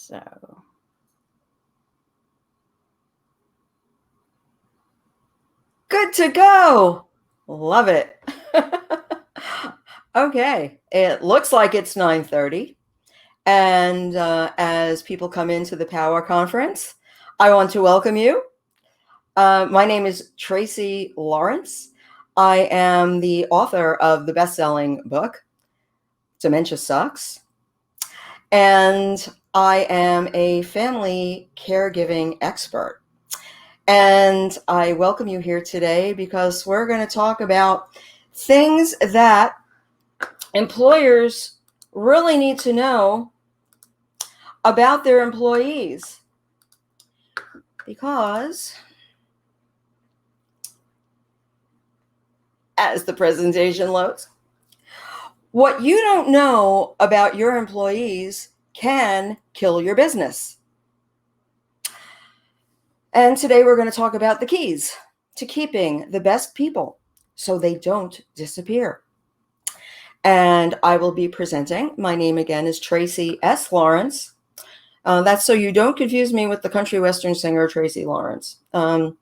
So, good to go. Love it. Okay, it looks like it's 9:30. And as people come into the Power Conference, I want to welcome you. My name is Tracey Lawrence. I am the author of the best-selling book, Dementia Sucks. And I am a family caregiving expert. And I welcome you here today because we're going to talk about things that employers really need to know about their employees. Because, as the presentation loads, what you don't know about your employees can kill your business. And today we're going to talk about the keys to keeping the best people so they don't disappear. And I will be presenting. My name again is Tracey S. Lawrence. That's so you don't confuse me with the country western singer Tracey Lawrence. I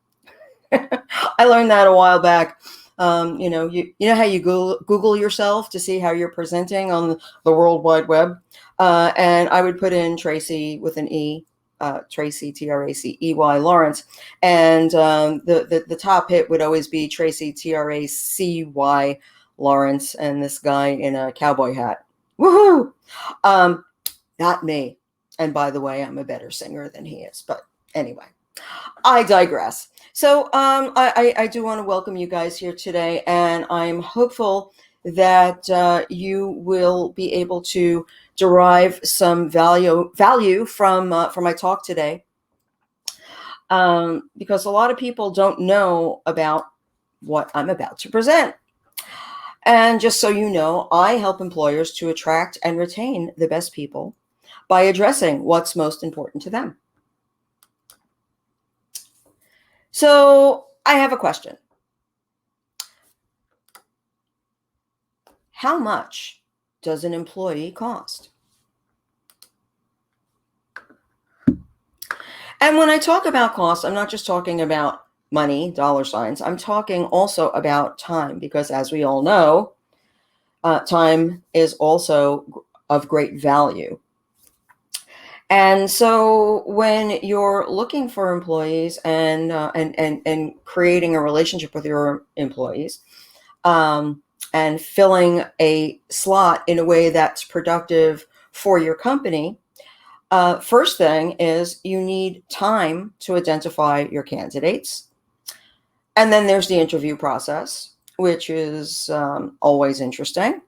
learned that a while back. You know how you Google yourself to see how you're presenting on the World Wide Web, and I would put in Tracey with an E, Tracey Tracey Lawrence, and the top hit would always be Tracey Tracy Lawrence, and this guy in a cowboy hat. Woohoo! Not me. And by the way, I'm a better singer than he is. But anyway, I digress. So I do want to welcome you guys here today, and I'm hopeful that you will be able to derive some value from my talk today, because a lot of people don't know about what I'm about to present. And just so you know, I help employers to attract and retain the best people by addressing what's most important to them. So I have a question. How much does an employee cost? And when I talk about cost, I'm not just talking about money, dollar signs. I'm talking also about time, because as we all know, time is also of great value. And so when you're looking for employees and creating a relationship with your employees, and filling a slot in a way that's productive for your company, first thing is you need time to identify your candidates. And then there's the interview process, which is always interesting.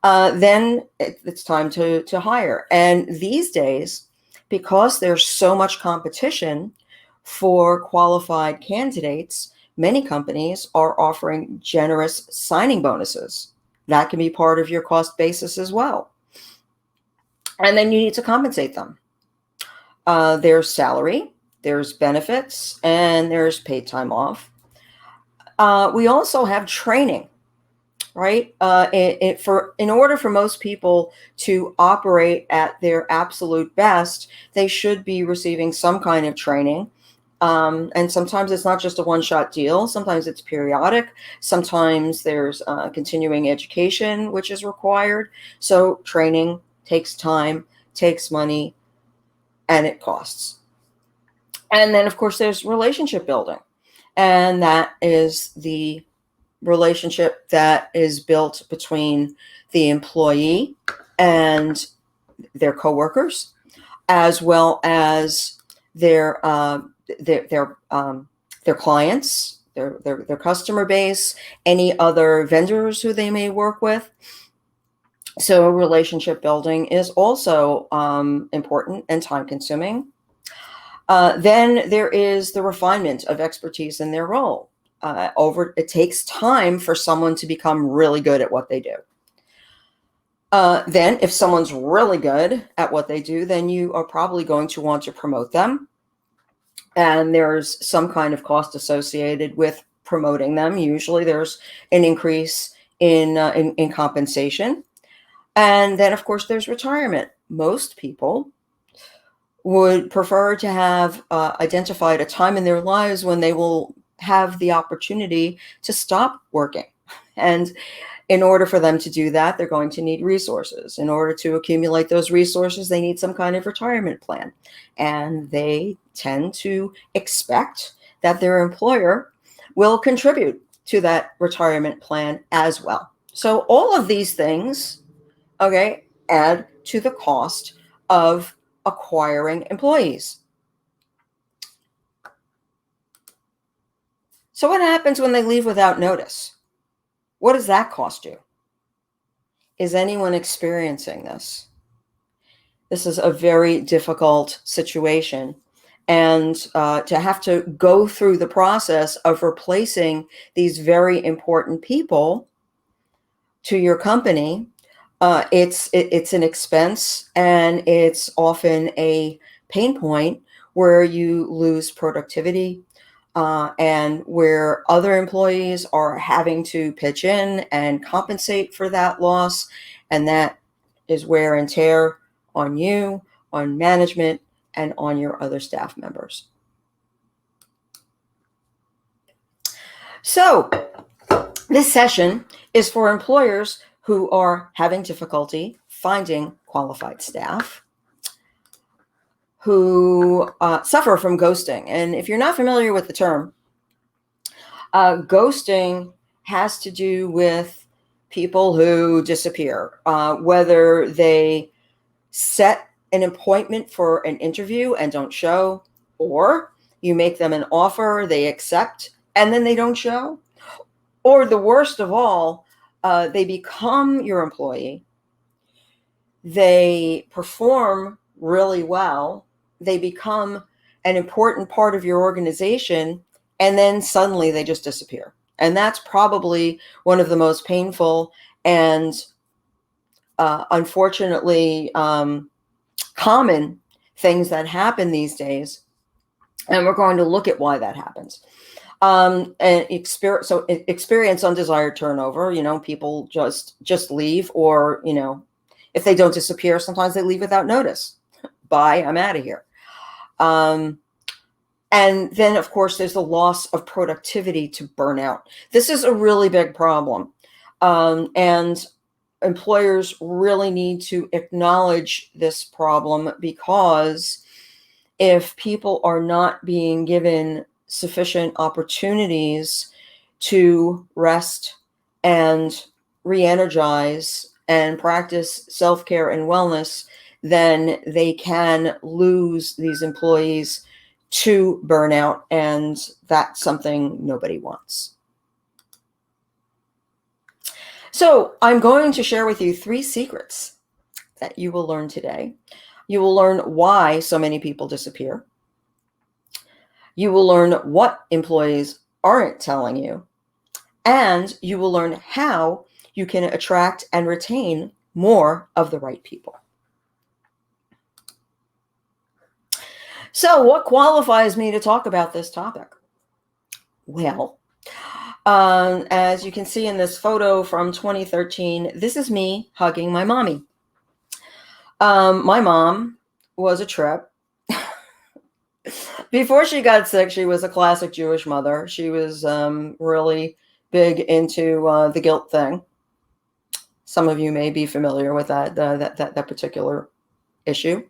Then it's time to hire. And these days, because there's so much competition for qualified candidates, many companies are offering generous signing bonuses. That can be part of your cost basis as well. And then you need to compensate them. There's salary, there's benefits, and there's paid time off. We also have training. Right? In order for most people to operate at their absolute best, they should be receiving some kind of training. And sometimes it's not just a one-shot deal. Sometimes it's periodic. Sometimes there's continuing education, which is required. So training takes time, takes money, and it costs. And then, of course, there's relationship building. And that is the relationship that is built between the employee and their coworkers, as well as their clients, their customer base, any other vendors who they may work with. So relationship building is also important and time consuming. Then there is the refinement of expertise in their role. It takes time for someone to become really good at what they do. Then if someone's really good at what they do, then you are probably going to want to promote them. And there's some kind of cost associated with promoting them. Usually there's an increase in compensation. And then, of course, there's retirement. Most people would prefer to have identified a time in their lives when they will have the opportunity to stop working. And in order for them to do that, they're going to need resources. In order to accumulate those resources, they need some kind of retirement plan. And they tend to expect that their employer will contribute to that retirement plan as well. So all of these things, okay, add to the cost of acquiring employees. So what happens when they leave without notice? What does that cost you? Is anyone experiencing this? This is a very difficult situation. And to have to go through the process of replacing these very important people to your company, it's an expense, and it's often a pain point where you lose productivity, and where other employees are having to pitch in and compensate for that loss. And that is wear and tear on you, on management, and on your other staff members. So this session is for employers who are having difficulty finding qualified staff, who suffer from ghosting. And if you're not familiar with the term, ghosting has to do with people who disappear, whether they set an appointment for an interview and don't show, or you make them an offer, they accept, and then they don't show. Or the worst of all, they become your employee. They perform really well. They become an important part of your organization, and then suddenly they just disappear. And that's probably one of the most painful and unfortunately common things that happen these days. And we're going to look at why that happens. And experience undesired turnover. People just leave, or if they don't disappear, sometimes they leave without notice. Bye, I'm out of here. And then, of course, there's the loss of productivity to burnout. This is a really big problem. And employers really need to acknowledge this problem, because if people are not being given sufficient opportunities to rest and re-energize and practice self-care and wellness, then they can lose these employees to burnout, and that's something nobody wants. So I'm going to share with you 3 secrets that you will learn today. You will learn why so many people disappear. You will learn what employees aren't telling you. And you will learn how you can attract and retain more of the right people. So what qualifies me to talk about this topic? Well, as you can see in this photo from 2013, this is me hugging my mommy. My mom was a trip. Before she got sick, she was a classic Jewish mother. She was really big into the guilt thing. Some of you may be familiar with that particular issue.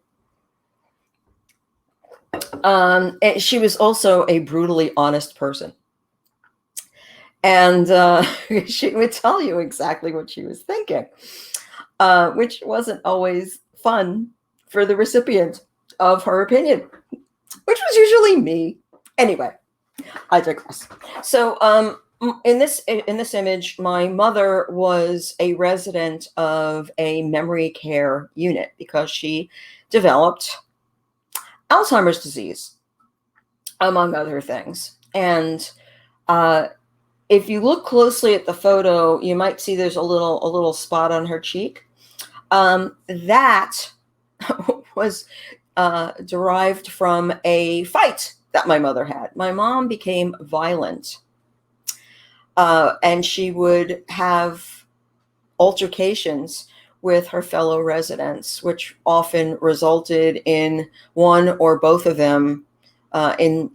She was also a brutally honest person. And she would tell you exactly what she was thinking, which wasn't always fun for the recipient of her opinion, which was usually me. Anyway, I digress. So in this image, my mother was a resident of a memory care unit because she developed Alzheimer's disease, among other things. And if you look closely at the photo, you might see there's a little spot on her cheek. That was derived from a fight that my mother had. My mom became violent, and she would have altercations with her fellow residents, which often resulted in one or both of them in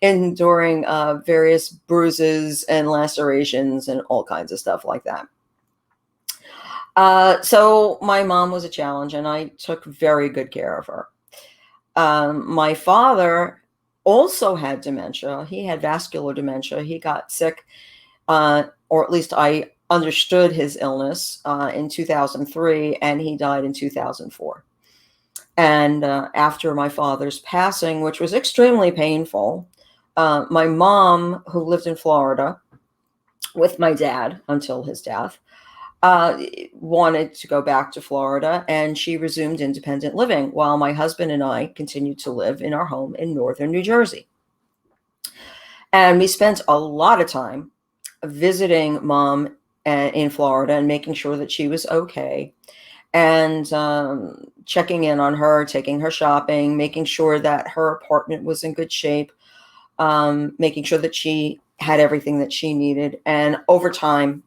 enduring various bruises and lacerations and all kinds of stuff like that. So my mom was a challenge, and I took very good care of her. My father also had dementia. He had vascular dementia. He got sick, or at least I understood his illness in 2003, and he died in 2004. And after my father's passing, which was extremely painful, my mom, who lived in Florida with my dad until his death, wanted to go back to Florida, and she resumed independent living while my husband and I continued to live in our home in northern New Jersey. And we spent a lot of time visiting mom in Florida and making sure that she was okay, and checking in on her, taking her shopping, making sure that her apartment was in good shape, making sure that she had everything that she needed. And over time,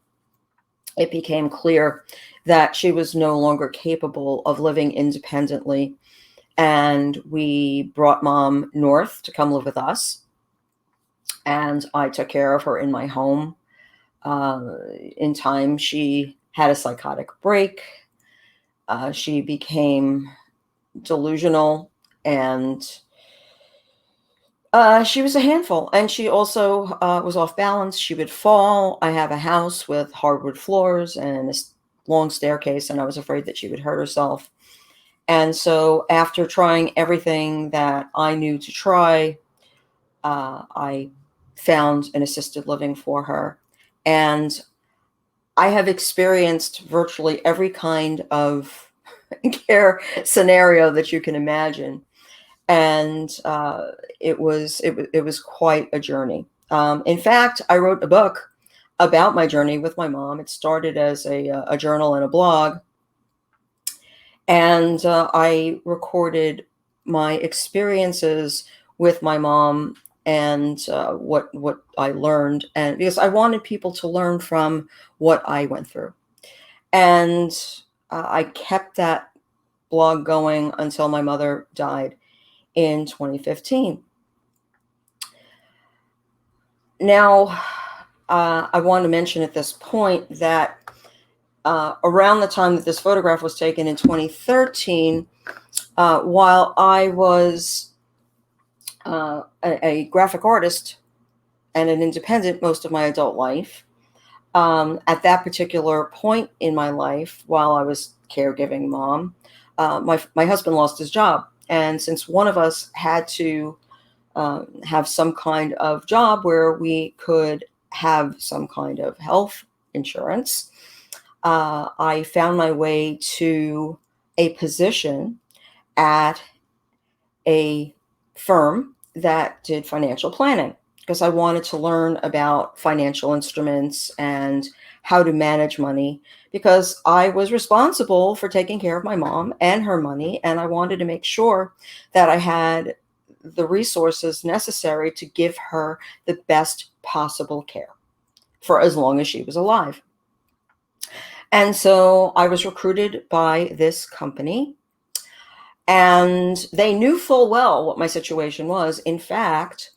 it became clear that she was no longer capable of living independently. And we brought mom north to come live with us. And I took care of her in my home. In time, she had a psychotic break. She became delusional, and she was a handful. And she also was off balance. She would fall. I have a house with hardwood floors and a long staircase, and I was afraid that she would hurt herself. And so after trying everything that I knew to try, I found an assisted living for her. And I have experienced virtually every kind of care scenario that you can imagine. And it was quite a journey. In fact, I wrote a book about my journey with my mom. It started as a journal and a blog, and I recorded my experiences with my mom and what I learned, and because I wanted people to learn from what I went through, and I kept that blog going until my mother died in 2015. Now, I want to mention at this point that around the time that this photograph was taken in 2013, while I was a graphic artist and an independent most of my adult life, at that particular point in my life, while I was caregiving mom, my husband lost his job. And since one of us had to have some kind of job where we could have some kind of health insurance, I found my way to a position at a firm that did financial planning, because I wanted to learn about financial instruments and how to manage money, because I was responsible for taking care of my mom and her money, and I wanted to make sure that I had the resources necessary to give her the best possible care for as long as she was alive. And so I was recruited by this company, and they knew full well what my situation was. In fact,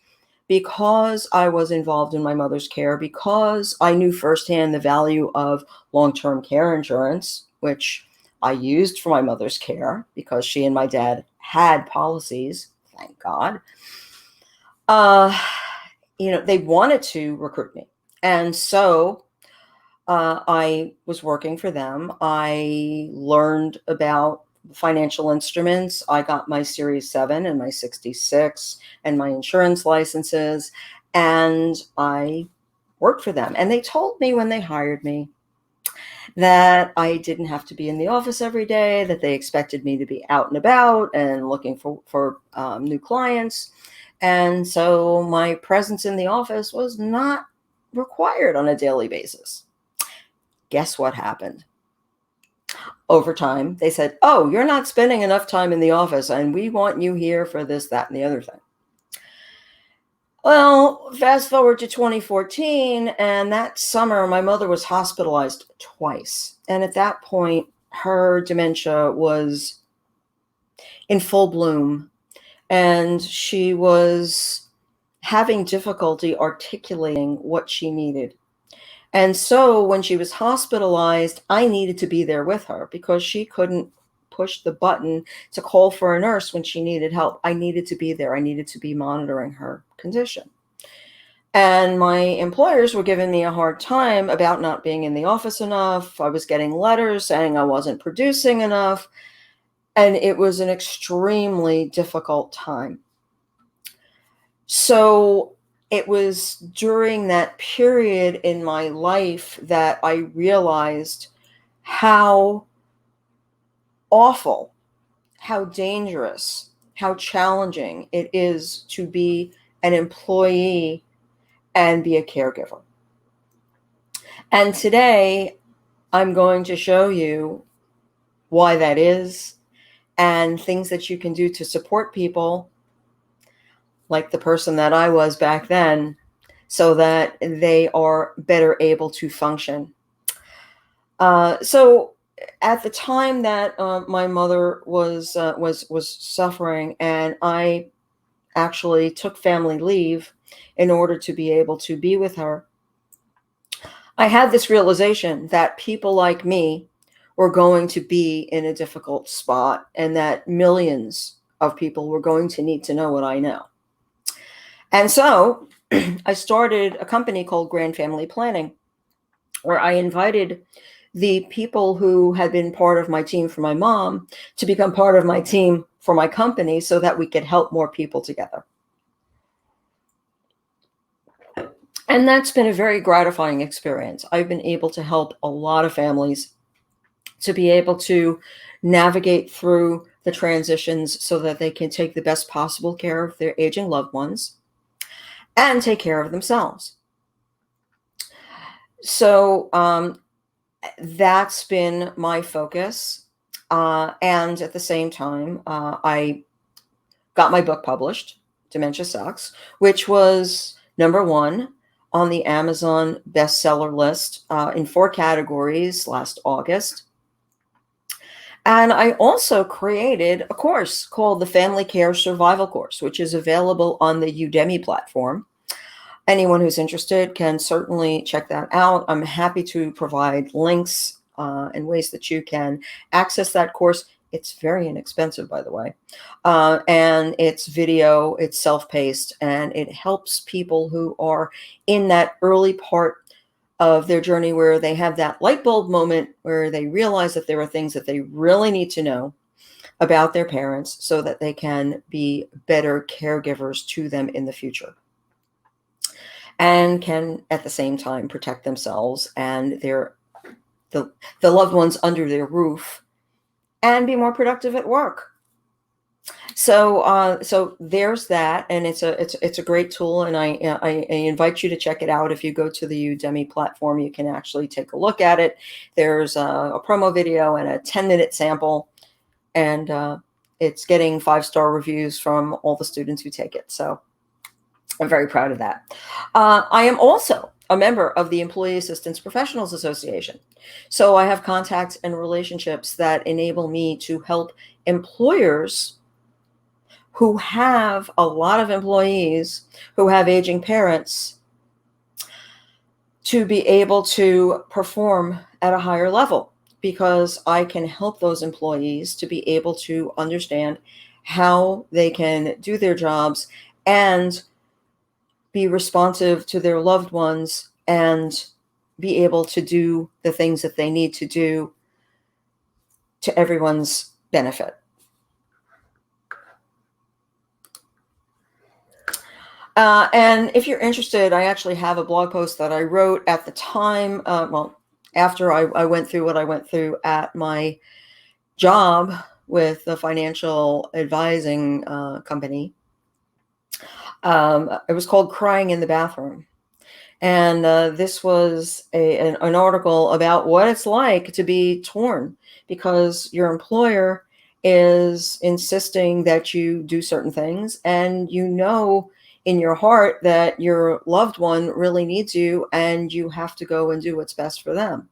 because I was involved in my mother's care, because I knew firsthand the value of long-term care insurance, which I used for my mother's care because she and my dad had policies, thank God, they wanted to recruit me. And so I was working for them. I learned about financial instruments. I got my Series 7 and my 66 and my insurance licenses, and I worked for them. And they told me when they hired me that I didn't have to be in the office every day, that they expected me to be out and about and looking for new clients. And so my presence in the office was not required on a daily basis. Guess what happened? Over time, they said, "Oh, you're not spending enough time in the office, and we want you here for this, that, and the other thing." Well, fast forward to 2014, and that summer, my mother was hospitalized twice. And at that point, her dementia was in full bloom, and she was having difficulty articulating what she needed. And so when she was hospitalized, I needed to be there with her because she couldn't push the button to call for a nurse when she needed help. I needed to be there. I needed to be monitoring her condition. And my employers were giving me a hard time about not being in the office enough. I was getting letters saying I wasn't producing enough. And it was an extremely difficult time. So it was during that period in my life that I realized how awful, how dangerous, how challenging it is to be an employee and be a caregiver. And today I'm going to show you why that is and things that you can do to support people like the person that I was back then, so that they are better able to function. So at the time that my mother was suffering, and I actually took family leave in order to be able to be with her, I had this realization that people like me were going to be in a difficult spot, and that millions of people were going to need to know what I know. And so I started a company called Grand Family Planning, where I invited the people who had been part of my team for my mom to become part of my team for my company so that we could help more people together. And that's been a very gratifying experience. I've been able to help a lot of families to be able to navigate through the transitions so that they can take the best possible care of their aging loved ones and take care of themselves. So that's been my focus. And at the same time, I got my book published, Dementia Sucks, which was #1 on the Amazon bestseller list in 4 categories last August. And I also created a course called the Family Care Survival Course, which is available on the Udemy platform. Anyone who's interested can certainly check that out. I'm happy to provide links and ways that you can access that course. It's very inexpensive, by the way. And it's video, it's self-paced, and it helps people who are in that early part of their journey where they have that light bulb moment where they realize that there are things that they really need to know about their parents so that they can be better caregivers to them in the future, and can at the same time protect themselves and the loved ones under their roof and be more productive at work. So so there's that, and it's a great tool, and I invite you to check it out. If you go to the Udemy platform, you can actually take a look at it. There's a promo video and a 10-minute sample, and it's getting 5-star reviews from all the students who take it. So I'm very proud of that. I am also a member of the Employee Assistance Professionals Association. So I have contacts and relationships that enable me to help employers who have a lot of employees who have aging parents to be able to perform at a higher level, because I can help those employees to be able to understand how they can do their jobs and be responsive to their loved ones and be able to do the things that they need to do to everyone's benefit. And if you're interested, I actually have a blog post that I wrote at the time, well, after I went through what I went through at my job with the financial advising company. It was called Crying in the Bathroom. And this was an article about what it's like to be torn because your employer is insisting that you do certain things, and you know in your heart that your loved one really needs you, and you have to go and do what's best for them.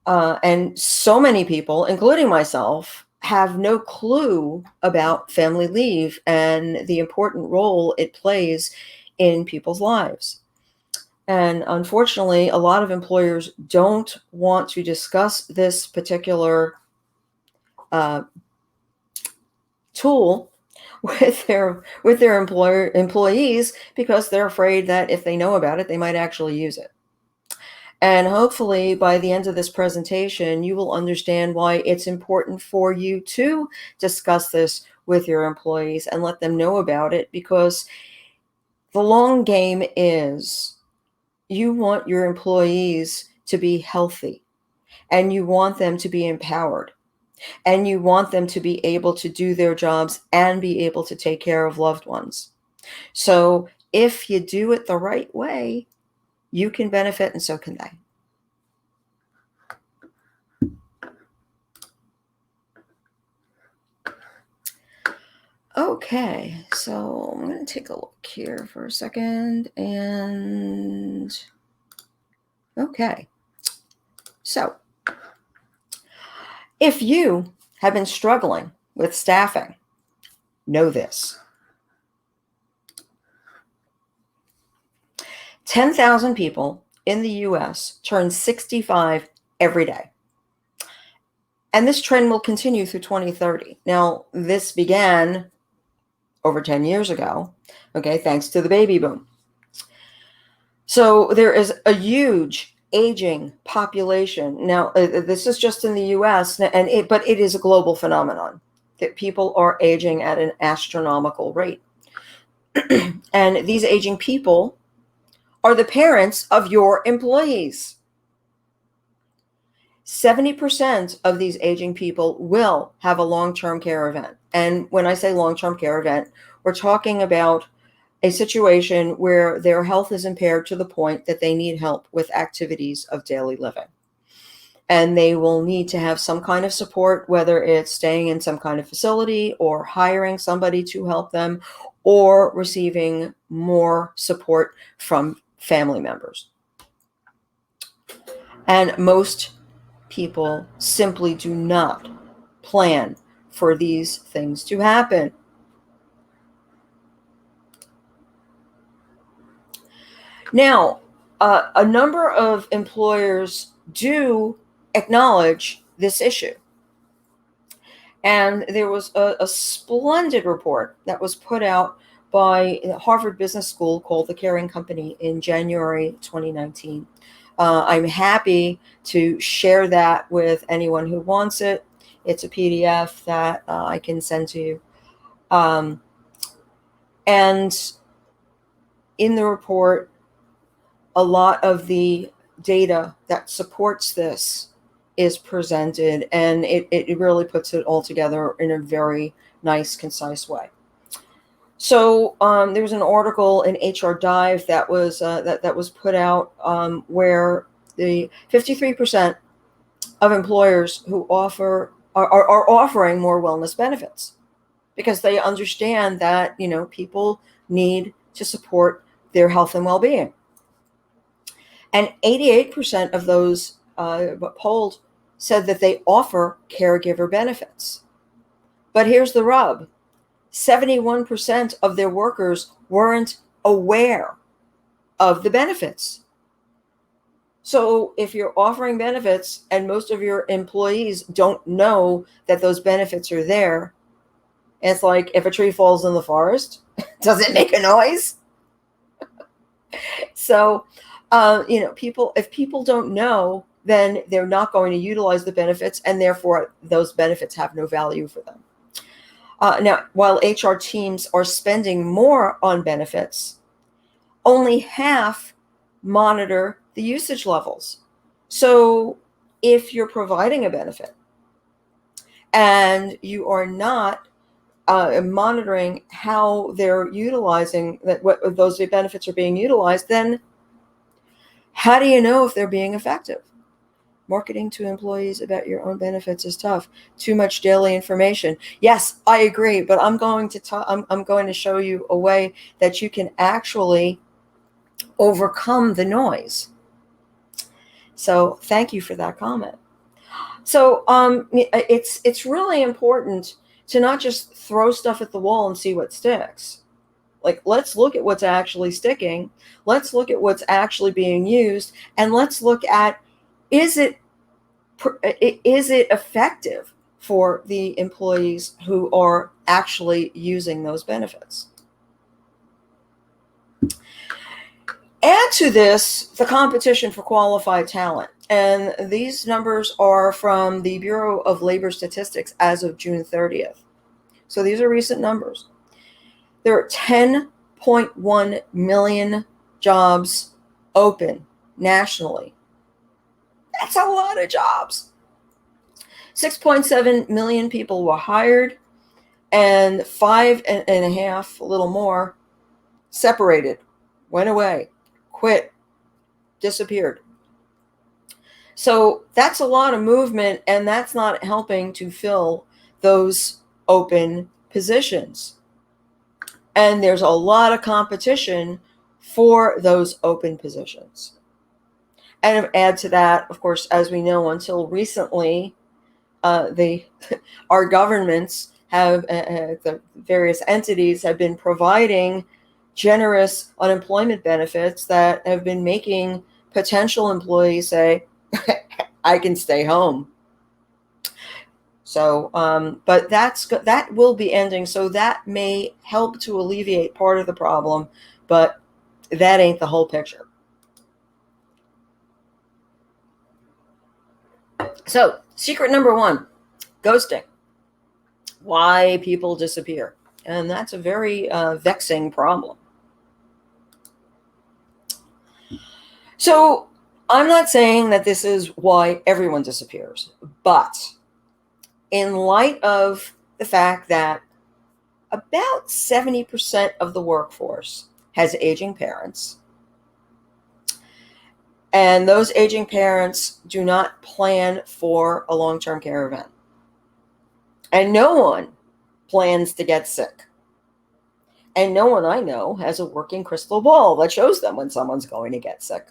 And so many people, including myself, have no clue about family leave and the important role it plays in people's lives. And unfortunately, a lot of employers don't want to discuss this particular uh, tool with their employees, because they're afraid that if they know about it, they might actually use it. And hopefully by the end of this presentation, you will understand why it's important for you to discuss this with your employees and let them know about it, because the long game is you want your employees to be healthy, and you want them to be empowered, and you want them to be able to do their jobs and be able to take care of loved ones. So if you do it the right way, you can benefit and so can they. Okay, so I'm going to take a look here for a second. And okay, so if you have been struggling with staffing, know this. 10,000 people in the US turn 65 every day. And this trend will continue through 2030. Now, this began over 10 years ago, okay, thanks to the baby boom. So there is a huge aging population. Now, this is just in the US, but it is a global phenomenon that people are aging at an astronomical rate. And these aging people are the parents of your employees. 70% of these aging people will have a long-term care event. And when I say long-term care event, we're talking about a situation where their health is impaired to the point that they need help with activities of daily living. And they will need to have some kind of support, whether it's staying in some kind of facility or hiring somebody to help them or receiving more support from family members. And most people simply do not plan for these things to happen. Now, a number of employers do acknowledge this issue. And there was a splendid report that was put out by Harvard Business School called The Caring Company in January 2019. I'm happy to share that with anyone who wants it. It's a PDF that I can send to you. And in the report, a lot of the data that supports this is presented, and it really puts it all together in a very nice, concise way. So there was an article in HR Dive that was that was put out where the 53% of employers who offer are offering more wellness benefits, because they understand that people need to support their health and well-being. And 88% of those polled said that they offer caregiver benefits. But here's the rub. 71% of their workers weren't aware of the benefits. So if you're offering benefits and most of your employees don't know that those benefits are there, it's like if a tree falls in the forest, does it make a noise? So, if people don't know, then they're not going to utilize the benefits, and therefore those benefits have no value for them. Now, while HR teams are spending more on benefits, only half monitor the usage levels. So if you're providing a benefit and you are not monitoring how they're utilizing what those benefits are being utilized, then how do you know if they're being effective? Marketing to employees about your own benefits is tough. Too much daily information. Yes, I agree, but I'm going to show you a way that you can actually overcome the noise. So thank you for that comment. So it's really important to not just throw stuff at the wall and see what sticks. Like, let's look at what's actually sticking. Let's look at what's actually being used, and let's look at, is it effective for the employees who are actually using those benefits? Add to this the competition for qualified talent. And these numbers are from the Bureau of Labor Statistics as of June 30th. So these are recent numbers. There are 10.1 million jobs open nationally. That's a lot of jobs. 6.7 million people were hired, and 5.5, a little more, separated, went away, quit, disappeared. So that's a lot of movement, and that's not helping to fill those open positions. And there's a lot of competition for those open positions. And add to that, of course, as we know, until recently, our governments have, the various entities have been providing generous unemployment benefits that have been making potential employees say, I can stay home. So, but that will be ending. So that may help to alleviate part of the problem, but that ain't the whole picture. So, secret number one, ghosting. Why people disappear. And that's a very vexing problem. So, I'm not saying that this is why everyone disappears, but in light of the fact that about 70% of the workforce has aging parents, and those aging parents do not plan for a long-term care event, and no one plans to get sick, and no one I know has a working crystal ball that shows them when someone's going to get sick.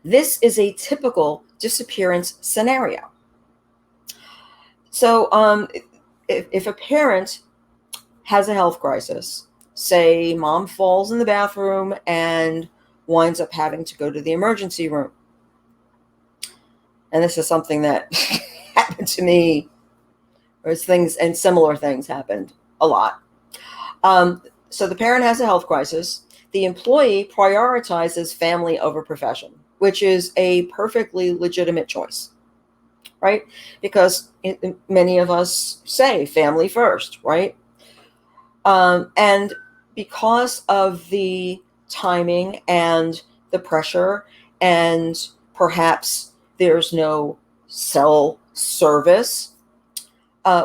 This is a typical disappearance scenario. So if a parent has a health crisis, say mom falls in the bathroom and winds up having to go to the emergency room, and this is something that happened to me, or things and similar things happened a lot. So the parent has a health crisis. The employee prioritizes family over profession, which is a perfectly legitimate choice, right? Because many of us say family first, right? And because of the timing and the pressure, and perhaps there's no cell service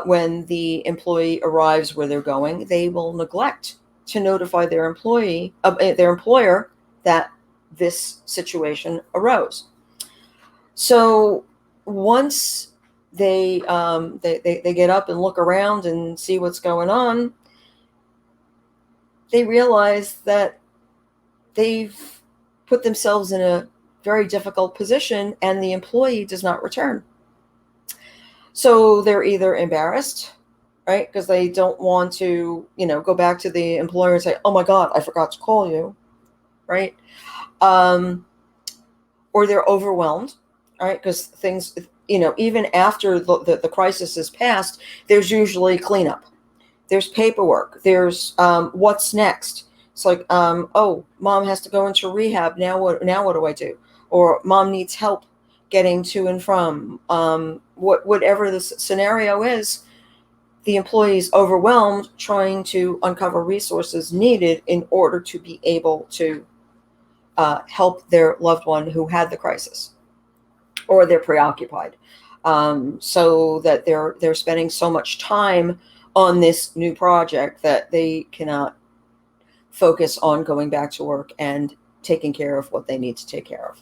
when the employee arrives where they're going, they will neglect to notify their employer that this situation arose. So once they get up and look around and see what's going on, they realize that they've put themselves in a very difficult position, and the employee does not return. So they're either embarrassed, right, because they don't want to, go back to the employer and say, oh my God, I forgot to call you, right? Or they're overwhelmed, right, because things, even after the crisis is passed, there's usually cleanup. There's paperwork. There's what's next. It's like, oh, mom has to go into rehab. Now what do I do? Or mom needs help getting to and from. Whatever the scenario is, the employee's overwhelmed trying to uncover resources needed in order to be able to help their loved one who had the crisis, or they're preoccupied, so that they're spending so much time on this new project that they cannot focus on going back to work and taking care of what they need to take care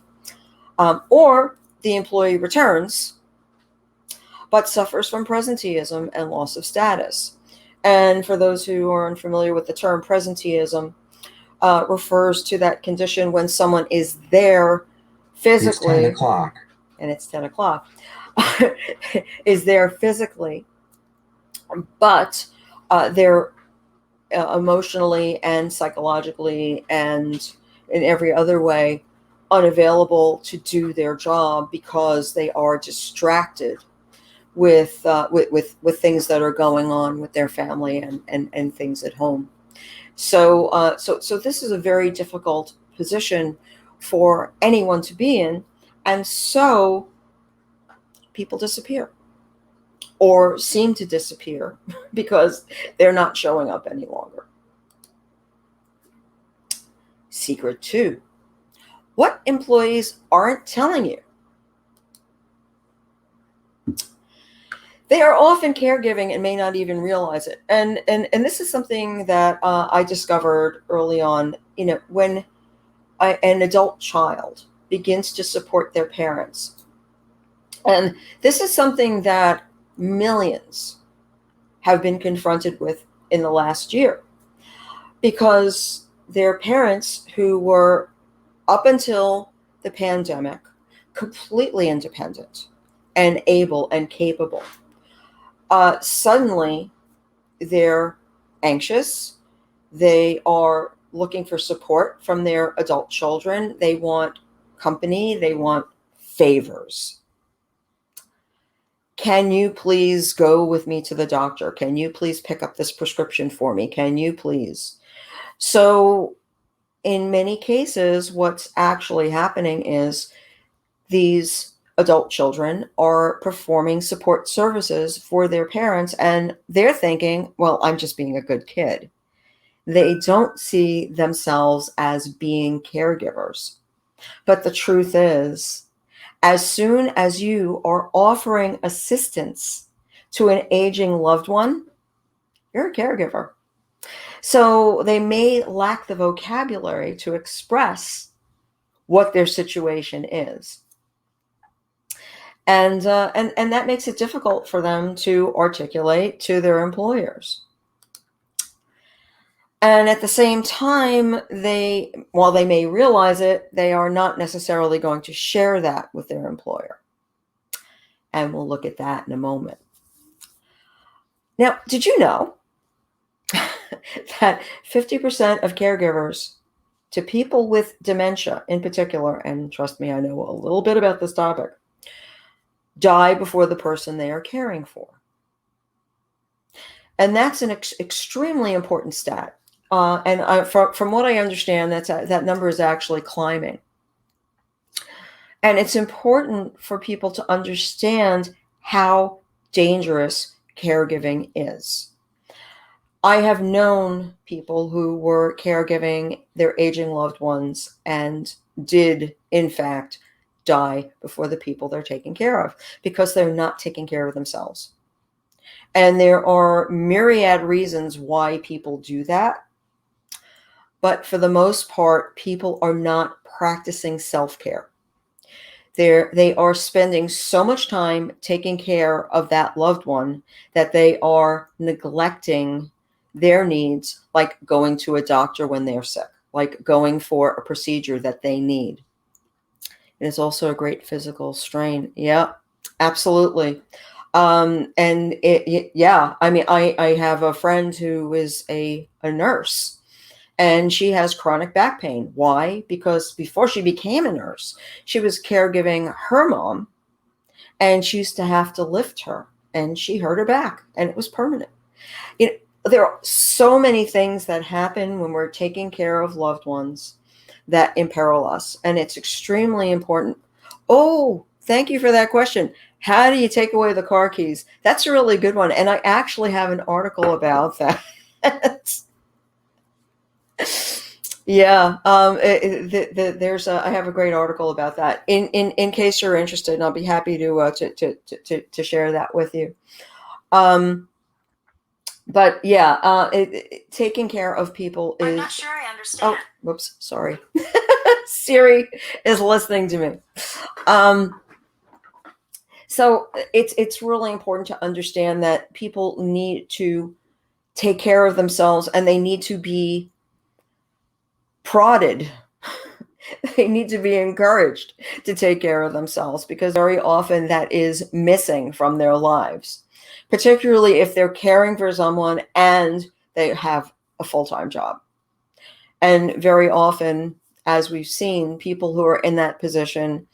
of. Or the employee returns, but suffers from presenteeism and loss of status. And for those who are unfamiliar with the term, presenteeism refers to that condition when someone is there physically. It's 10 o'clock. And it's 10 o'clock. is there physically, but they're emotionally and psychologically and in every other way unavailable to do their job because they are distracted with things that are going on with their family and things at home. So this is a very difficult position for anyone to be in, and so people disappear or seem to disappear because they're not showing up any longer. Secret 2. What employees aren't telling you? They are often caregiving and may not even realize it. And this is something that I discovered early on. When an adult child begins to support their parents. And this is something that millions have been confronted with in the last year, because their parents, who were up until the pandemic completely independent and able and capable, suddenly they're anxious. They are looking for support from their adult children. They want company. They want favors. Can you please go with me to the doctor? Can you please pick up this prescription for me? Can you please? So in many cases, what's actually happening is these adult children are performing support services for their parents, and they're thinking, well, I'm just being a good kid. They don't see themselves as being caregivers. But the truth is, as soon as you are offering assistance to an aging loved one, you're a caregiver. So they may lack the vocabulary to express what their situation is. And that makes it difficult for them to articulate to their employers. And at the same time, while they may realize it, they are not necessarily going to share that with their employer. And we'll look at that in a moment. Now, did you know that 50% of caregivers to people with dementia in particular, and trust me, I know a little bit about this topic, die before the person they are caring for? And that's an extremely important stat. From what I understand, that number is actually climbing. And it's important for people to understand how dangerous caregiving is. I have known people who were caregiving their aging loved ones and did, in fact, die before the people they're taking care of because they're not taking care of themselves. And there are myriad reasons why people do that. But for the most part, people are not practicing self-care. They are spending so much time taking care of that loved one that they are neglecting their needs, like going to a doctor when they're sick, like going for a procedure that they need. It is also a great physical strain. Yeah, absolutely. Yeah, I mean, I have a friend who is a nurse, and she has chronic back pain. Why? Because before she became a nurse, she was caregiving her mom, and she used to have to lift her, and she hurt her back, and it was permanent. There are so many things that happen when we're taking care of loved ones that imperil us, and it's extremely important. Oh, thank you for that question. How do you take away the car keys? That's a really good one, and I actually have an article about that. Yeah, I have a great article about that. In case you're interested, and I'll be happy to share that with you. But yeah, taking care of people is. I'm not sure I understand. Oh, whoops, sorry. Siri is listening to me. So it's really important to understand that people need to take care of themselves, and they need to be prodded They need to be encouraged to take care of themselves, because very often that is missing from their lives, particularly if they're caring for someone and they have a full-time job. And very often, as we've seen, people who are in that position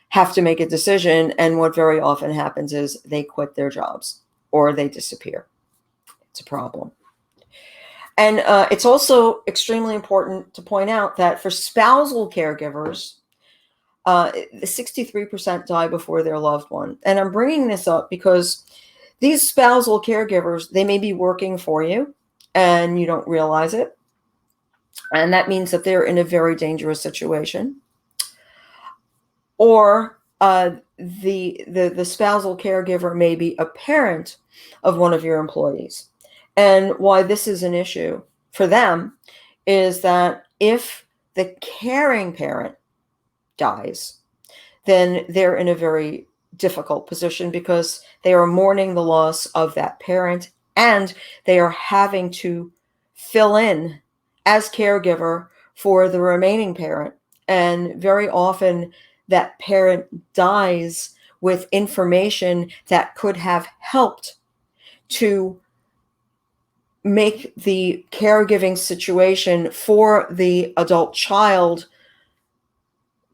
have to make a decision. And what very often happens is they quit their jobs or they disappear. It's a problem. And it's also extremely important to point out that for spousal caregivers, 63% die before their loved one. And I'm bringing this up because these spousal caregivers, they may be working for you and you don't realize it. And that means that they're in a very dangerous situation. Or the spousal caregiver may be a parent of one of your employees. And why this is an issue for them is that if the caring parent dies, then they're in a very difficult position, because they are mourning the loss of that parent and they are having to fill in as caregiver for the remaining parent. And very often that parent dies with information that could have helped to make the caregiving situation for the adult child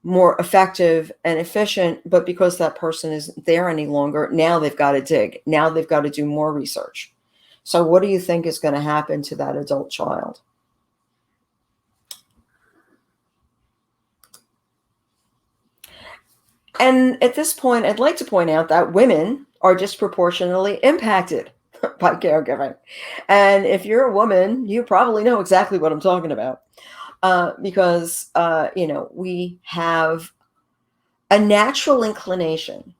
more effective and efficient. But because that person isn't there any longer, now they've got to dig. Now they've got to do more research. So what do you think is going to happen to that adult child? And at this point, I'd like to point out that women are disproportionately impacted by caregiving. And if you're a woman, you probably know exactly what I'm talking about, because, we have a natural inclination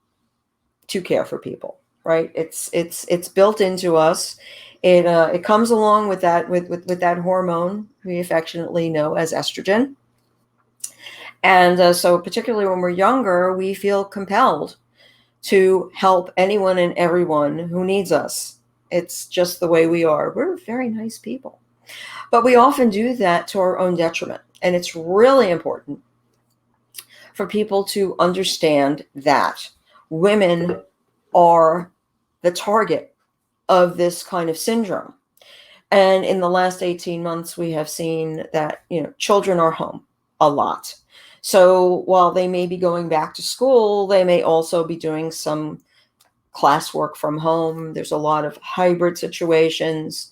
to care for people, right? It's built into us. It comes along with that hormone we affectionately know as estrogen. And so particularly when we're younger, we feel compelled to help anyone and everyone who needs us. It's just the way we are. We're very nice people. But we often do that to our own detriment. And it's really important for people to understand that women are the target of this kind of syndrome. And in the last 18 months, we have seen that, children are home a lot. So while they may be going back to school, they may also be doing some classwork from home. There's a lot of hybrid situations.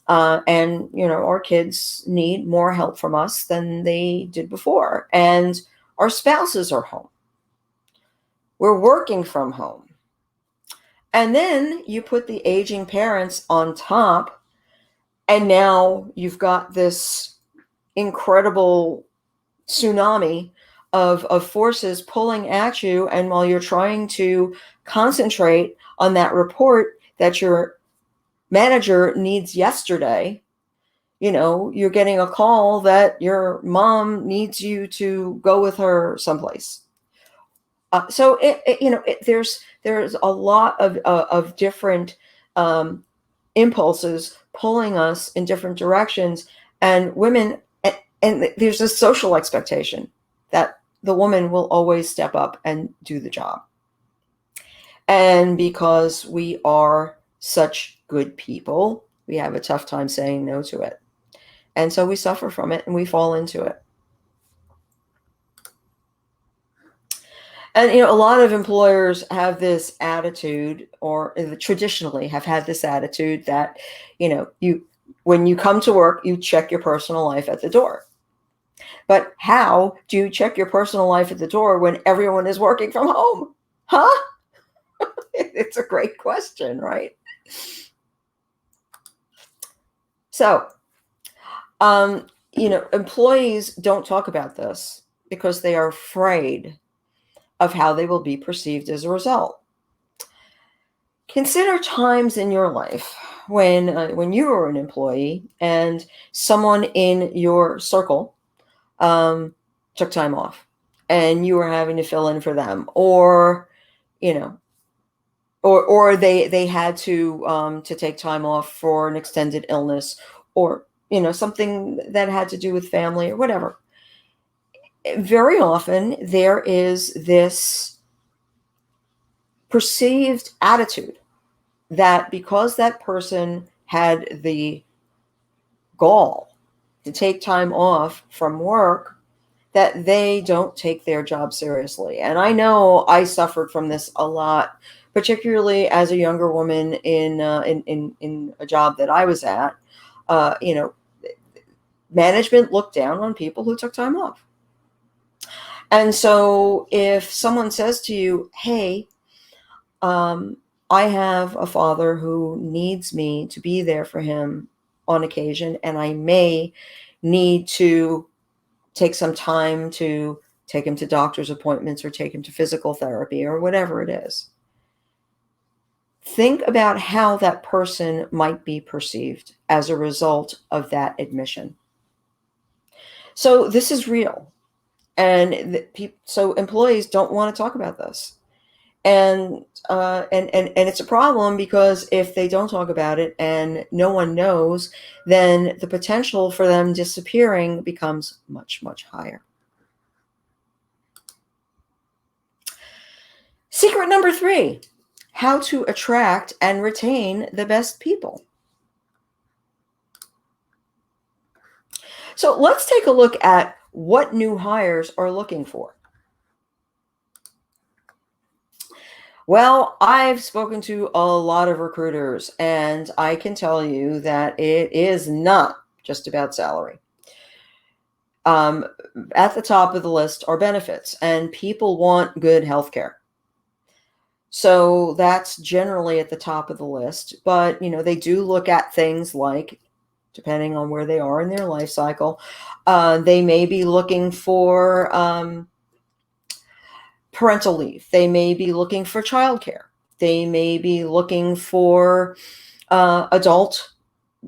And our kids need more help from us than they did before. And our spouses are home. We're working from home. And then you put the aging parents on top, and now you've got this incredible tsunami of forces pulling at you. And while you're trying to concentrate on that report that your manager needs yesterday, you're getting a call that your mom needs you to go with her someplace. So there's a lot of different impulses pulling us in different directions, and women, and there's a social expectation that the woman will always step up and do the job. And because we are such good people, we have a tough time saying no to it. And so we suffer from it and we fall into it. And, a lot of employers have this attitude, or traditionally have had this attitude that, when you come to work, you check your personal life at the door. But how do you check your personal life at the door when everyone is working from home? Huh? It's a great question, right? So, employees don't talk about this because they are afraid of how they will be perceived as a result. Consider times in your life when you were an employee and someone in your circle took time off and you were having to fill in for them, or or they had to take time off for an extended illness, or something that had to do with family or whatever. very often there is this perceived attitude that because that person had the gall to take time off from work, that they don't take their job seriously. And I know I suffered from this a lot, particularly as a younger woman in a job that I was at. You know, management looked down on people who took time off. And so if someone says to you, hey, I have a father who needs me to be there for him on occasion, and I may need to take some time to take him to doctor's appointments or take him to physical therapy or whatever it is. Think about how that person might be perceived as a result of that admission. So this is real. And so employees don't want to talk about this. And it's a problem because if they don't talk about it and no one knows, then the potential for them disappearing becomes much, much higher. Secret number 3, how to attract and retain the best people. So let's take a look at what new hires are looking for. Well, I've spoken to a lot of recruiters, and I can tell you that it is not just about salary. At the top of the list are benefits, and people want good health care. So that's generally at the top of the list. But, they do look at things like, depending on where they are in their life cycle, they may be looking for parental leave. They may be looking for childcare. They may be looking for adult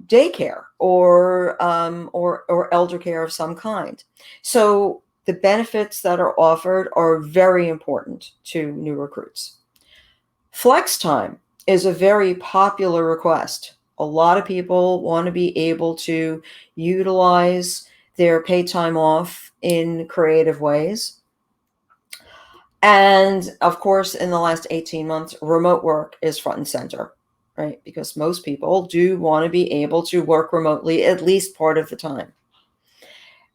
daycare or elder care of some kind. So the benefits that are offered are very important to new recruits. Flex time is a very popular request. A lot of people want to be able to utilize their paid time off in creative ways. And of course, in the last 18 months, remote work is front and center, right? Because most people do want to be able to work remotely at least part of the time.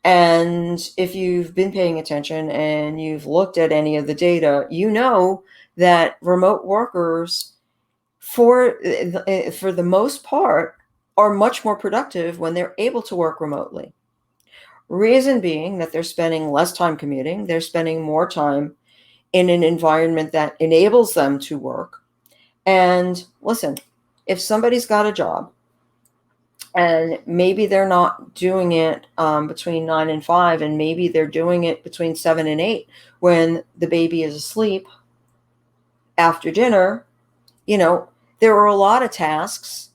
And if you've been paying attention and you've looked at any of the data, you know that remote workers, for the most part, are much more productive when they're able to work remotely. Reason being that they're spending less time commuting, they're spending more time in an environment that enables them to work. And listen, if somebody's got a job and maybe they're not doing it between 9 and 5, and maybe they're doing it between 7 and 8 when the baby is asleep after dinner, there are a lot of tasks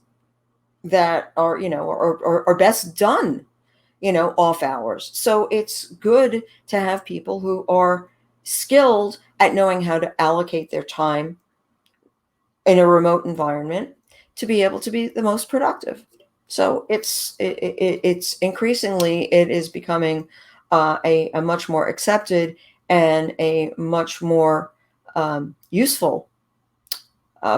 that are, are best done, off hours. So it's good to have people who are skilled at knowing how to allocate their time in a remote environment to be able to be the most productive. So it's increasingly, it is becoming a much more accepted and a much more useful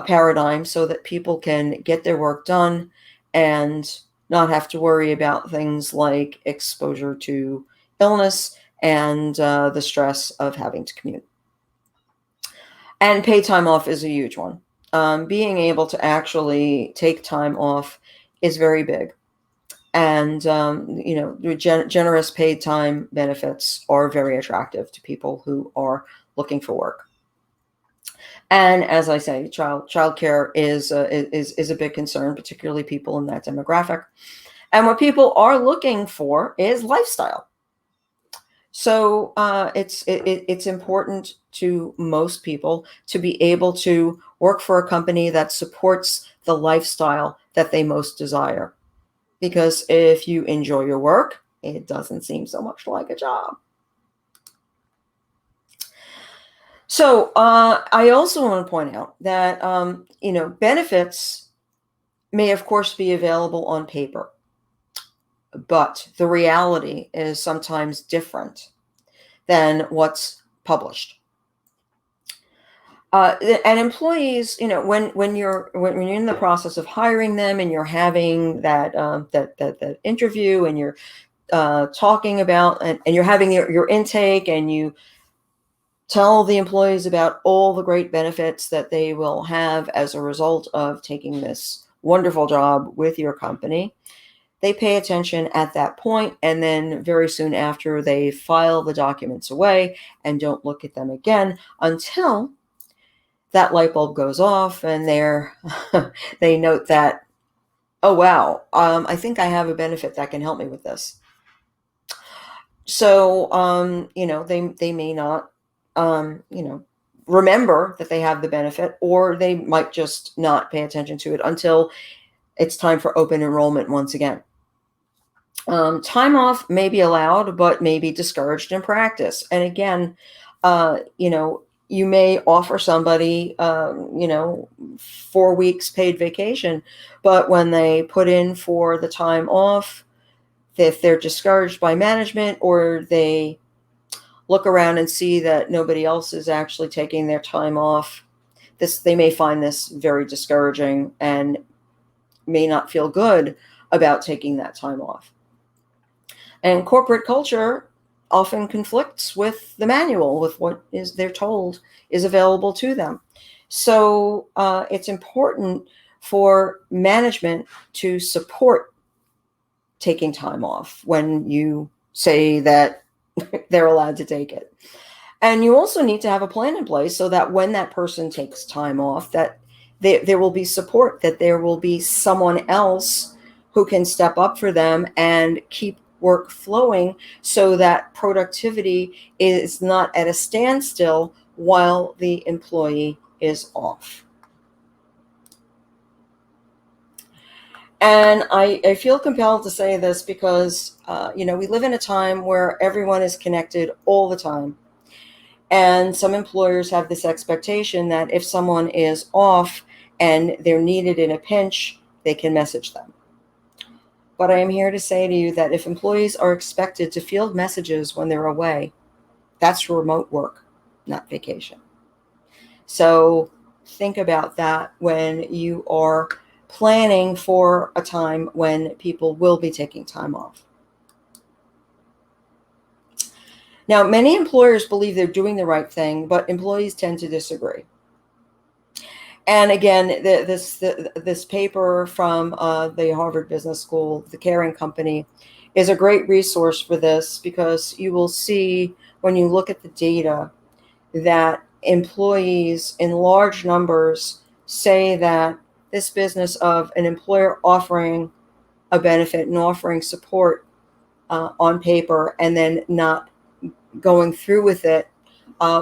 paradigm, so that people can get their work done and not have to worry about things like exposure to illness and the stress of having to commute. And paid time off is a huge one. Being able to actually take time off is very big. And, generous paid time benefits are very attractive to people who are looking for work. And as I say, childcare is a big concern, particularly people in that demographic. And what people are looking for is lifestyle. So it's important to most people to be able to work for a company that supports the lifestyle that they most desire. Because if you enjoy your work, it doesn't seem so much like a job. So I also want to point out that, benefits may, of course, be available on paper, but the reality is sometimes different. than what's published. And employees, when you're in the process of hiring them and you're having that interview, and you're talking about, and you're having your intake, and you tell the employees about all the great benefits that they will have as a result of taking this wonderful job with your company. They pay attention at that point, and then very soon after, they file the documents away and don't look at them again until that light bulb goes off, and they note that, oh wow, I think I have a benefit that can help me with this. So they may not remember that they have the benefit, or they might just not pay attention to it until it's time for open enrollment once again. Time off may be allowed, but may be discouraged in practice. And again, you may offer somebody, 4 weeks paid vacation, but when they put in for the time off, if they're discouraged by management, or they look around and see that nobody else is actually taking their time off, they may find this very discouraging and may not feel good about taking that time off. And corporate culture often conflicts with the manual, with what they're told is available to them. So it's important for management to support taking time off when you say that they're allowed to take it. And you also need to have a plan in place so that when that person takes time off, that there will be support, that there will be someone else who can step up for them and keep work flowing, so that productivity is not at a standstill while the employee is off. And I feel compelled to say this because, we live in a time where everyone is connected all the time. And some employers have this expectation that if someone is off and they're needed in a pinch, they can message them. But I am here to say to you that if employees are expected to field messages when they're away, that's remote work, not vacation. So think about that when you are planning for a time when people will be taking time off. Now, many employers believe they're doing the right thing, but employees tend to disagree. And again, this paper from the Harvard Business School, The Caring Company, is a great resource for this, because you will see when you look at the data that employees in large numbers say that this business of an employer offering a benefit and offering support on paper and then not going through with it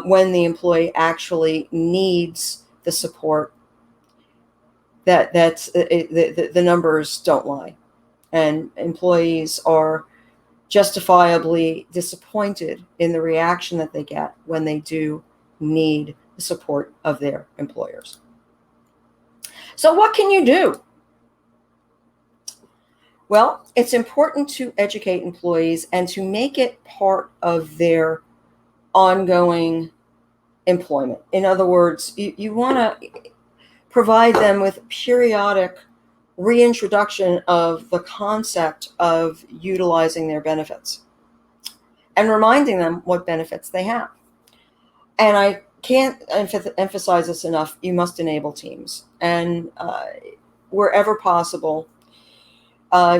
when the employee actually needs the support, the numbers don't lie, and employees are justifiably disappointed in the reaction that they get when they do need the support of their employers. So what can you do? Well, it's important to educate employees and to make it part of their ongoing employment. In other words, you want to provide them with periodic reintroduction of the concept of utilizing their benefits and reminding them what benefits they have. And I can't emphasize this enough. You must enable teams. And wherever possible,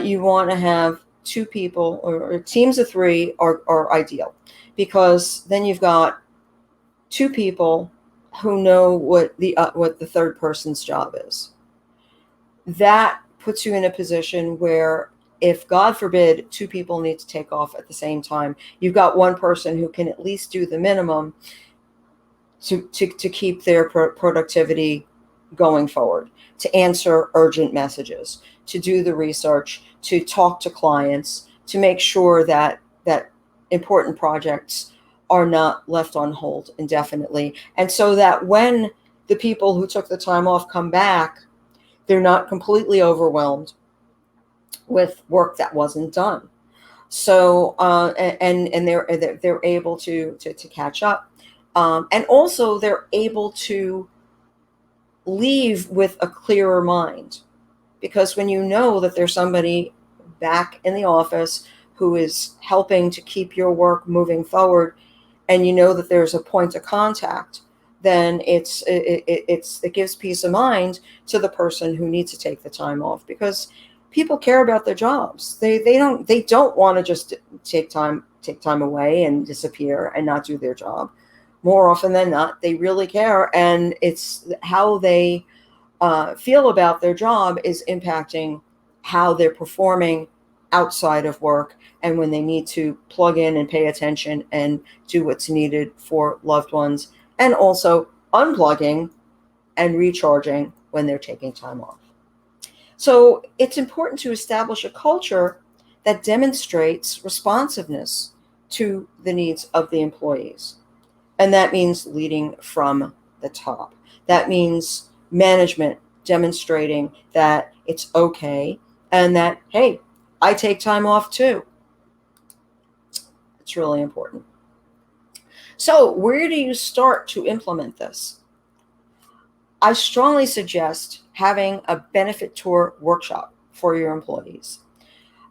you want to have 2 people, or teams of 3 are ideal, because then you've got 2 people who know what the third person's job is. That puts you in a position where, if God forbid 2 people need to take off at the same time, you've got one person who can at least do the minimum to keep their productivity going forward, to answer urgent messages, to do the research, to talk to clients, to make sure that important projects are not left on hold indefinitely. And so that when the people who took the time off come back, they're not completely overwhelmed with work that wasn't done. So and they're able to catch up, and also they're able to leave with a clearer mind, because when you know that there's somebody back in the office who is helping to keep your work moving forward, and you know that there's a point of contact, then it gives peace of mind to the person who needs to take the time off, because people care about their jobs. They don't want to just take time away and disappear and not do their job. More often than not, they really care, and it's how they feel about their job is impacting how they're performing outside of work, and when they need to plug in and pay attention and do what's needed for loved ones, and also unplugging and recharging when they're taking time off. So it's important to establish a culture that demonstrates responsiveness to the needs of the employees. And that means leading from the top. That means management demonstrating that it's okay, and that, hey, I take time off too. It's really important. So, where do you start to implement this? I strongly suggest having a benefit tour workshop for your employees.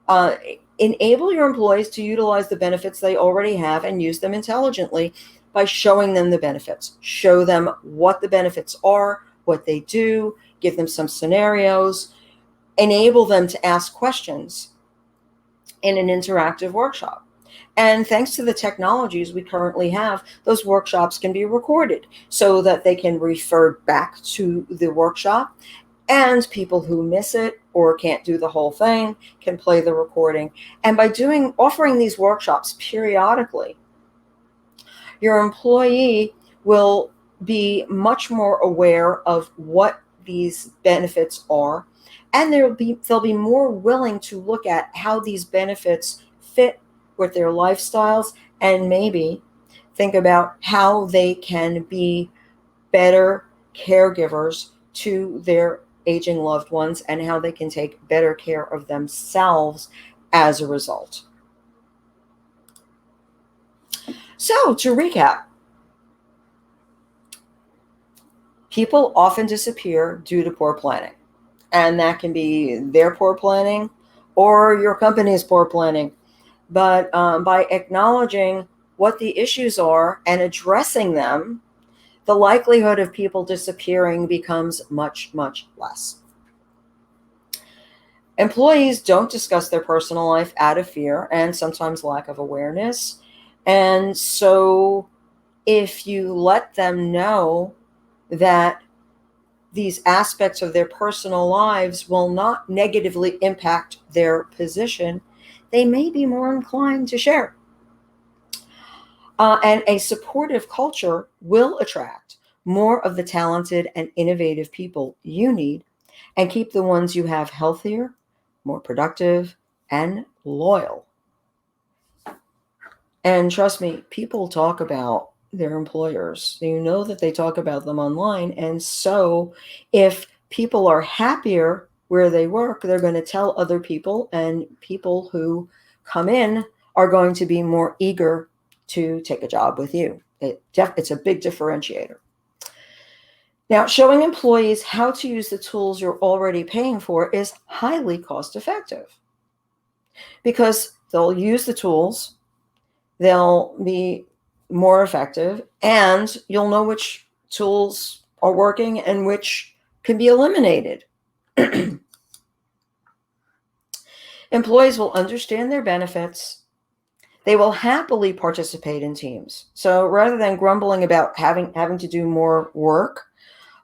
Uh, Enable your employees to utilize the benefits they already have and use them intelligently by showing them the benefits. Show them what the benefits are, what they do, give them some scenarios, enable them to ask questions in an interactive workshop. And thanks to the technologies we currently have, those workshops can be recorded so that they can refer back to the workshop, and people who miss it or can't do the whole thing can play the recording. And by offering these workshops periodically, your employee will be much more aware of what these benefits are, and they'll be more willing to look at how these benefits fit with their lifestyles, and maybe think about how they can be better caregivers to their aging loved ones, and how they can take better care of themselves as a result. So, to recap, people often disappear due to poor planning, and that can be their poor planning or your company's poor planning. But by acknowledging what the issues are and addressing them, the likelihood of people disappearing becomes much, much less. Employees don't discuss their personal life out of fear and sometimes lack of awareness. And so, if you let them know that these aspects of their personal lives will not negatively impact their position, they may be more inclined to share. And a supportive culture will attract more of the talented and innovative people you need, and keep the ones you have healthier, more productive, and loyal. And trust me, people talk about their employers. You know that they talk about them online. And so if people are happier where they work, they're going to tell other people, and people who come in are going to be more eager to take a job with you. It's a big differentiator. Now, showing employees how to use the tools you're already paying for is highly cost effective, because they'll use the tools, they'll be more effective, and you'll know which tools are working and which can be eliminated. Employees will understand their benefits. They will happily participate in teams. So rather than grumbling about having to do more work,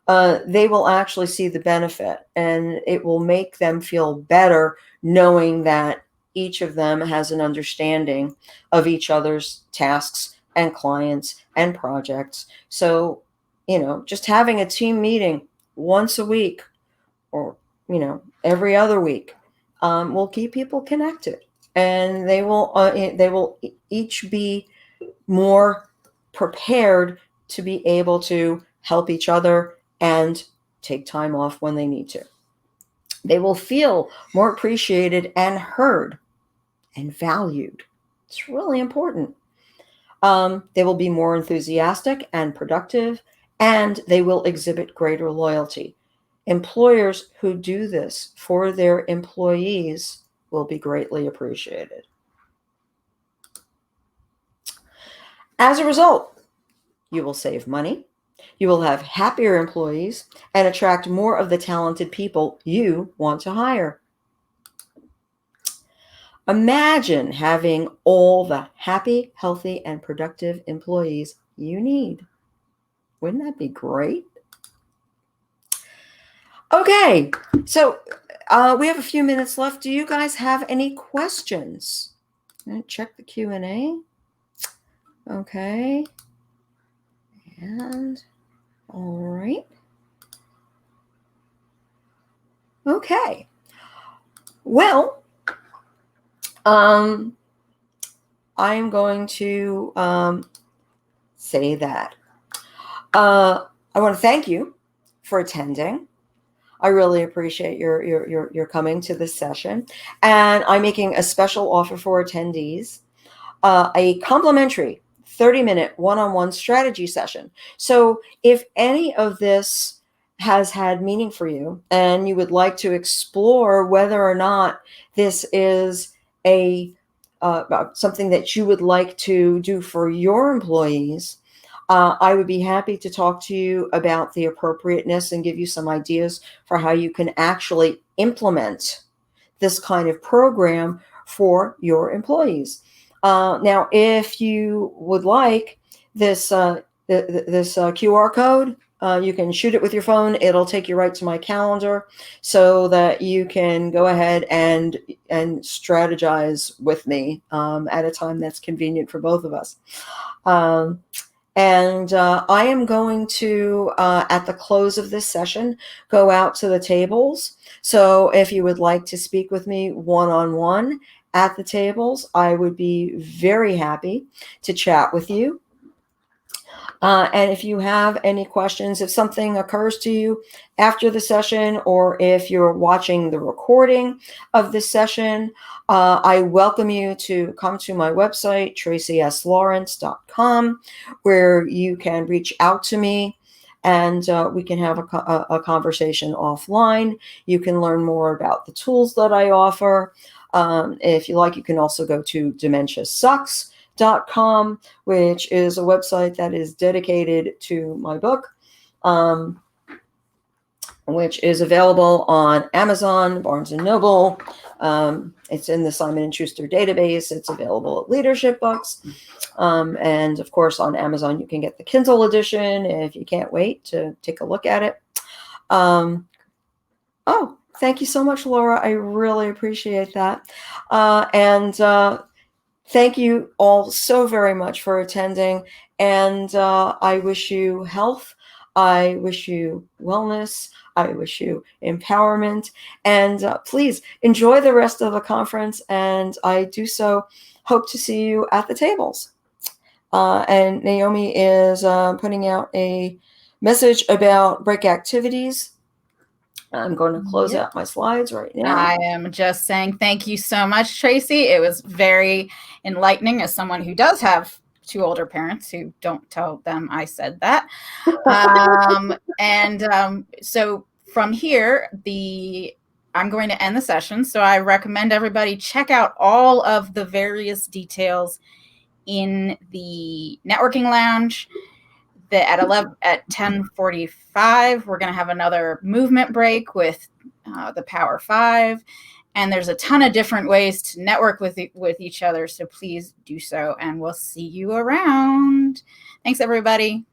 they will actually see the benefit, and it will make them feel better knowing that each of them has an understanding of each other's tasks and clients and projects. So, just having a team meeting once a week, or, every other week, will keep people connected, and they will each be more prepared to be able to help each other and take time off when they need to. They will feel more appreciated and heard. and valued. It's really important. They will be more enthusiastic and productive, and they will exhibit greater loyalty. Employers who do this for their employees will be greatly appreciated. As a result, you will save money, you will have happier employees, and attract more of the talented people you want to hire. Imagine having all the happy, healthy, and productive employees you need. Wouldn't that be great? Okay, so we have a few minutes left. Do you guys have any questions? Check the Q&A. Okay. And all right. Okay. Well, I'm going to say that I want to thank you for attending. I really appreciate your coming to this session, and I'm making a special offer for attendees, a complimentary 30-minute one-on-one strategy session. So if any of this has had meaning for you and you would like to explore whether or not this is a something that you would like to do for your employees, I would be happy to talk to you about the appropriateness and give you some ideas for how you can actually implement this kind of program for your employees. Now, if you would like this QR code, you can shoot it with your phone. It'll take you right to my calendar so that you can go ahead and strategize with me at a time that's convenient for both of us. And I am going to, at the close of this session, go out to the tables. So if you would like to speak with me one-on-one at the tables, I would be very happy to chat with you. And if you have any questions, if something occurs to you after the session, or if you're watching the recording of this session, I welcome you to come to my website, traceyslawrence.com, where you can reach out to me and we can have a conversation offline. You can learn more about the tools that I offer. If you like, you can also go to dementiasucks.com, which is a website that is dedicated to my book, which is available on Amazon, Barnes & Noble. It's in the Simon & Schuster database. It's available at Leadership Books. And of course, on Amazon, you can get the Kindle edition if you can't wait to take a look at it. Oh, thank you so much, Laura. I really appreciate that. Thank you all so very much for attending. And I wish you health. I wish you wellness. I wish you empowerment. And please enjoy the rest of the conference. And I do so hope to see you at the tables. And Naomi is putting out a message about break activities. I'm going to close out my slides right now. I am just saying thank you so much, Tracey. It was very enlightening as someone who does have two older parents who don't tell them I said that. So from here, I'm going to end the session. So I recommend everybody check out all of the various details in the networking lounge. At 10:45, we're going to have another movement break with the Power 5. And there's a ton of different ways to network with each other. So please do so. And we'll see you around. Thanks, everybody.